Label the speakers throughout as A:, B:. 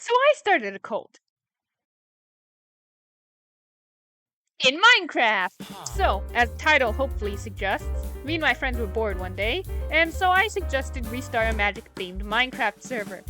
A: So I started a cult. In Minecraft! So, as the title hopefully suggests, me and my friends were bored one day, and so I suggested we start a magic-themed Minecraft server.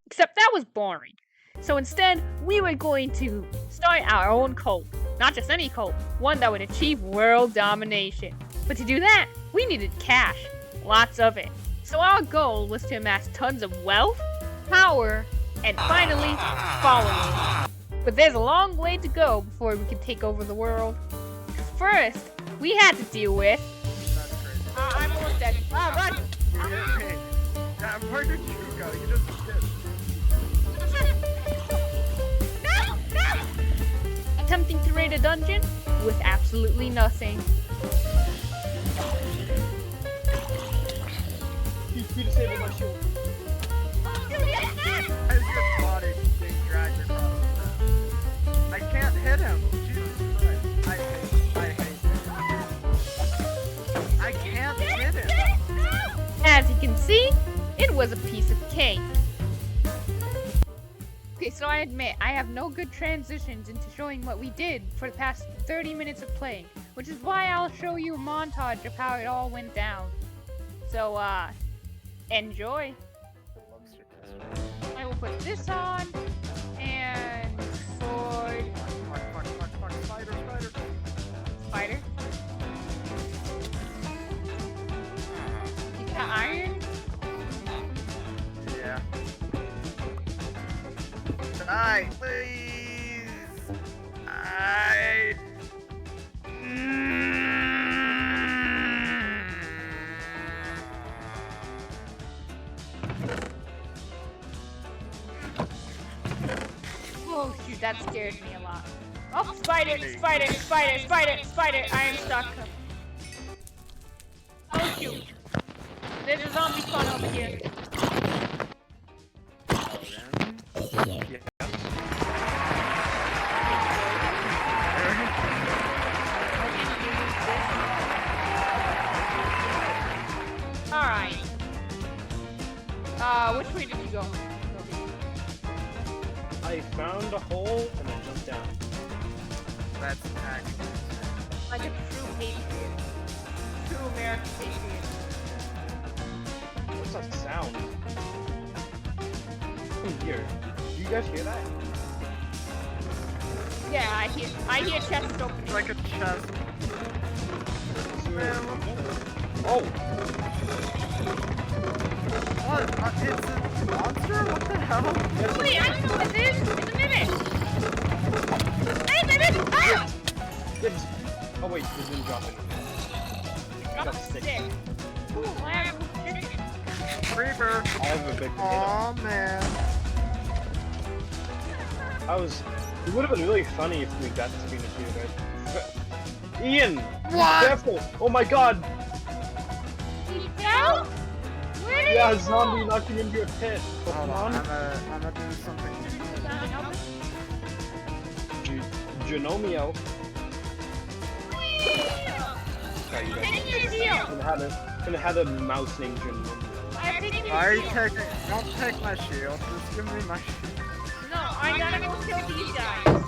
A: Except that was boring. So instead, we were going to start our own cult. Not just any cult, one that would achieve world domination. But to do that, we needed cash. Lots of it. So our goal was to amass tons of wealth, power, and finally, followers. But there's a long way to go before we can take over the world. First, we had to deal with...
B: That's crazy.
A: I'm almost dead. Run!
B: Hey, where did you go? You just did.
A: No! Attempting to raid a dungeon with absolutely nothing.
C: He disabled my shield.
B: As your body being dragged across the ground. I can't hit him. Jesus Christ. I hate him. I can't hit him.
A: As you can see, it was a piece of cake. Okay, so I admit, I have no good transitions into showing what we did for the past 30 minutes of playing, which is why I'll show you a montage of how it all went down. So, enjoy. I will put this on, and sword,
B: Fuck, spider.
A: spider. You got iron?
B: Yeah. Die, please.
A: Oh shoot, that scared me a lot. Oh, spider! I am stuck. Oh shoot. There's a zombie spawn over here. Alright. Which way did you go?
C: I found a hole and I jumped down.
B: That's actually
A: Like a true patriot. True American patriot.
C: What's that sound? Here. Do you guys hear that?
A: Yeah, I hear chests opening.
B: it's like a chest. Man,
C: Oh!
B: what? It's a monster? What the hell?
A: Wait, I don't know what this is. It's a mimic. Hey, mimic! Ah!
C: It's... Oh wait, it didn't drop anything.
A: Drop
C: Got
A: a
C: stick.
A: stick. Ooh, I have a chicken.
B: Creeper.
C: I have a big potato.
B: Aw, man.
C: It would have been really funny if we got to be in the queue, right? Ian!
B: What?
C: Careful! Oh my god!
A: Did you tell? Where did
C: Yeah,
A: you
C: a zombie knocked you into a pit. Oh,
B: Hold
C: come
B: on,
C: on.
B: I'm gonna do something.
C: Genomio. Sorry, you
A: Take
C: guys.
A: your shield.
C: Gonna have a mouse named Genomio.
A: I'm taking
B: Why are
A: your
B: you
A: shield.
B: taking? Don't take my shield. Just give me my shield.
A: No, I gotta go kill these guys.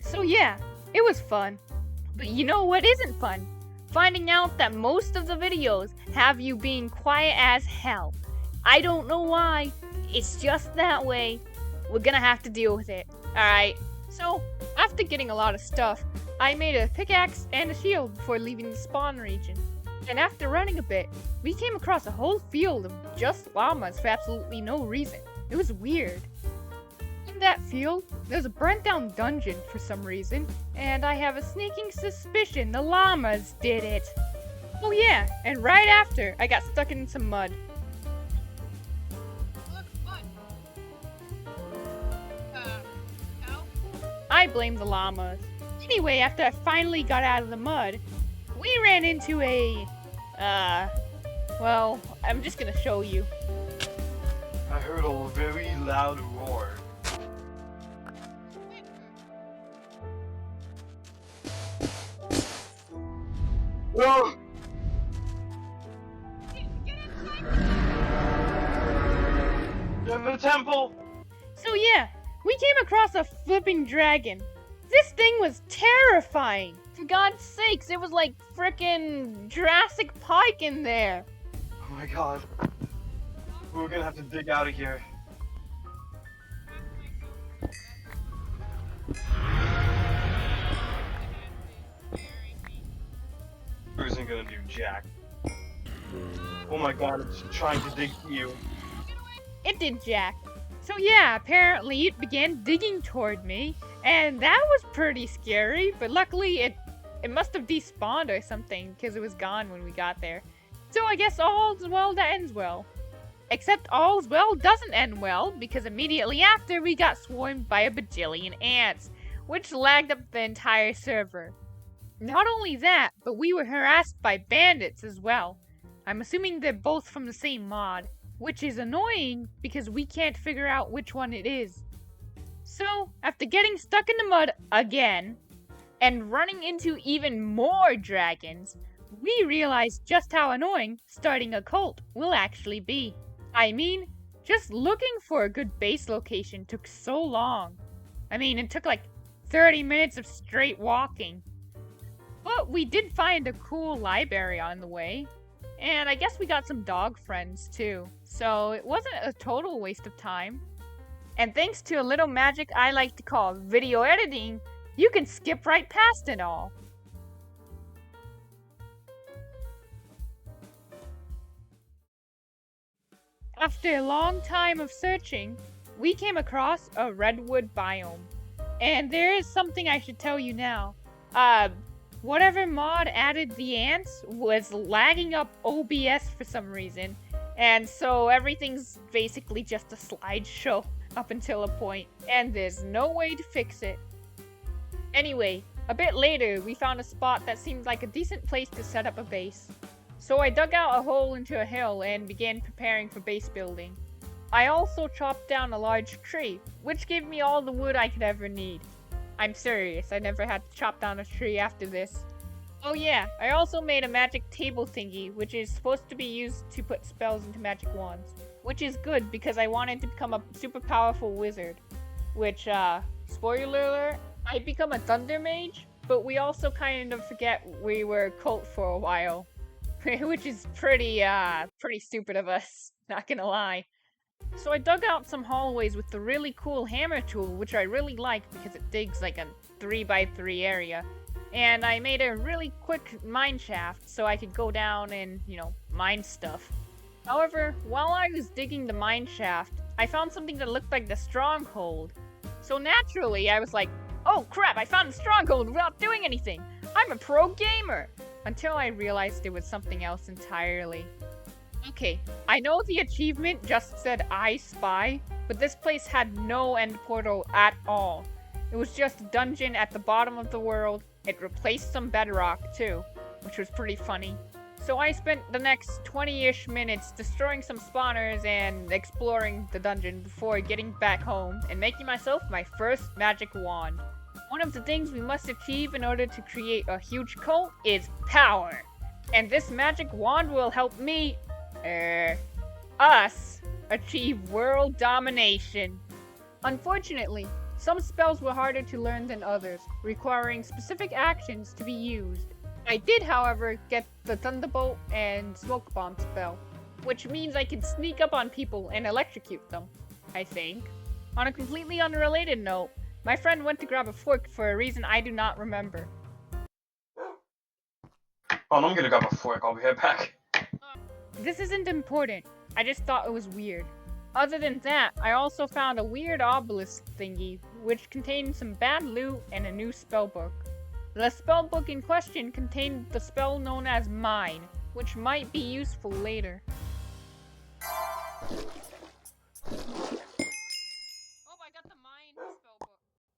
A: So yeah, it was fun. But you know what isn't fun? Finding out that most of the videos have you being quiet as hell. I don't know why. It's just that way. We're gonna have to deal with it. Alright, so after getting a lot of stuff, I made a pickaxe and a shield before leaving the spawn region. And after running a bit, we came across a whole field of just llamas for absolutely no reason. It was weird. In that field, there's a burnt down dungeon for some reason, and I have a sneaking suspicion the llamas did it. Oh yeah, and right after, I got stuck in some mud. I blame the llamas. Anyway, after I finally got out of the mud, we ran into a, well, I'm just gonna show you.
D: I heard a very loud roar. No!
C: the temple!
A: So yeah, we came across a flipping dragon. This thing was terrifying. For God's sakes, it was like frickin' Jurassic Park in there.
C: Oh my god. We're gonna have to dig out of here. Isn't gonna do jack. Oh my god, it's trying to dig you.
A: It did jack. So yeah, apparently it began digging toward me, and that was pretty scary, but luckily it must have despawned or something, because it was gone when we got there. So I guess all's well that ends well. Except all's well doesn't end well, because immediately after we got swarmed by a bajillion ants, which lagged up the entire server. Not only that, but we were harassed by bandits as well. I'm assuming they're both from the same mod, which is annoying because we can't figure out which one it is. So, after getting stuck in the mud again, and running into even more dragons, we realized just how annoying starting a cult will actually be. I mean, just looking for a good base location took so long. I mean, it took like 30 minutes of straight walking. But we did find a cool library on the way, and I guess we got some dog friends too, so it wasn't a total waste of time. And thanks to a little magic I like to call video editing, you can skip right past it all. After a long time of searching, we came across a redwood biome. And there is something I should tell you now. Whatever mod added the ants was lagging up OBS for some reason, and so everything's basically just a slideshow up until a point, and there's no way to fix it. Anyway, a bit later we found a spot that seemed like a decent place to set up a base. So I dug out a hole into a hill and began preparing for base building. I also chopped down a large tree, which gave me all the wood I could ever need. I'm serious, I never had to chop down a tree after this. Oh yeah, I also made a magic table thingy, which is supposed to be used to put spells into magic wands. Which is good, because I wanted to become a super powerful wizard. Which, spoiler alert, I become a thunder mage, but we also kind of forget we were a cult for a while. Which is pretty stupid of us, not gonna lie. So I dug out some hallways with the really cool hammer tool, which I really like because it digs like a 3x3 area. And I made a really quick mine shaft so I could go down and, mine stuff. However, while I was digging the mine shaft, I found something that looked like the stronghold. So naturally, I was like, oh crap, I found the stronghold without doing anything! I'm a pro gamer! Until I realized it was something else entirely. Okay, I know the achievement just said I spy, but this place had no end portal at all. It was just a dungeon at the bottom of the world. It replaced some bedrock too, which was pretty funny. So I spent the next 20-ish minutes destroying some spawners and exploring the dungeon before getting back home and making myself my first magic wand. One of the things we must achieve in order to create a huge cult is power. And this magic wand will help me, us, achieve world domination. Unfortunately, some spells were harder to learn than others, requiring specific actions to be used. I did, however, get the Thunderbolt and Smoke Bomb spell, which means I can sneak up on people and electrocute them, I think. On a completely unrelated note, my friend went to grab a fork for a reason I do not remember.
C: Oh, I'm gonna grab a fork, I'll be right back.
A: This isn't important, I just thought it was weird. Other than that, I also found a weird obelisk thingy, which contained some bad loot and a new spellbook. The spellbook in question contained the spell known as Mine, which might be useful later.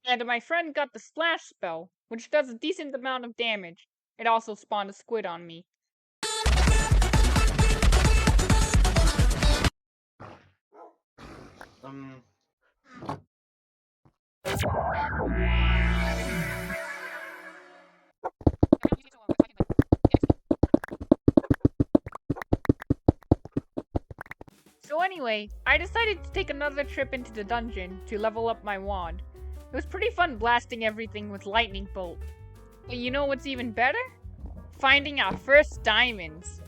A: And my friend got the Splash spell, which does a decent amount of damage. It also spawned a squid on me. So anyway, I decided to take another trip into the dungeon to level up my wand. It was pretty fun blasting everything with lightning bolt. But you know what's even better? Finding our first diamonds.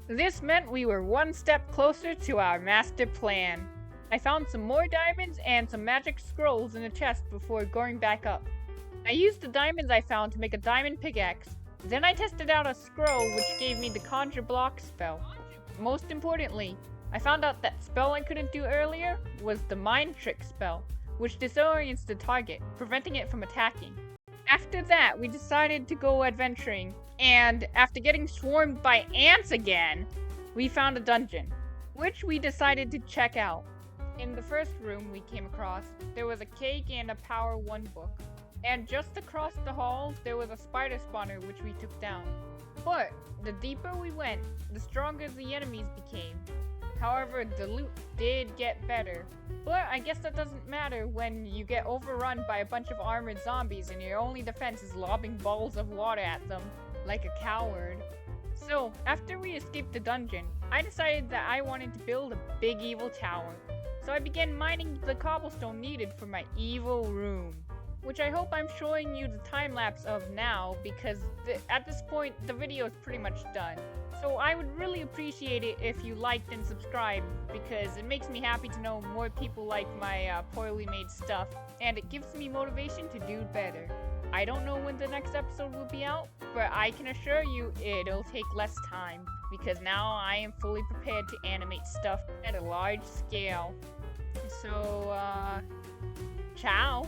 A: This meant we were one step closer to our master plan. I found some more diamonds and some magic scrolls in a chest before going back up. I used the diamonds I found to make a diamond pickaxe. Then I tested out a scroll which gave me the conjure block spell. Most importantly, I found out that spell I couldn't do earlier was the mind trick spell, which disorients the target, preventing it from attacking. After that, we decided to go adventuring, and after getting swarmed by ants again, we found a dungeon, which we decided to check out. In the first room we came across, there was a cake and a Power 1 book. And just across the hall, there was a spider spawner which we took down. But the deeper we went, the stronger the enemies became. However, the loot did get better. But I guess that doesn't matter when you get overrun by a bunch of armored zombies and your only defense is lobbing balls of water at them, like a coward. So, after we escaped the dungeon, I decided that I wanted to build a big evil tower. So I began mining the cobblestone needed for my evil room, which I hope I'm showing you the time-lapse of now, because at this point, the video is pretty much done. So I would really appreciate it if you liked and subscribed, because it makes me happy to know more people like my poorly made stuff, and it gives me motivation to do better. I don't know when the next episode will be out, but I can assure you it'll take less time, because now I am fully prepared to animate stuff at a large scale. So, ciao!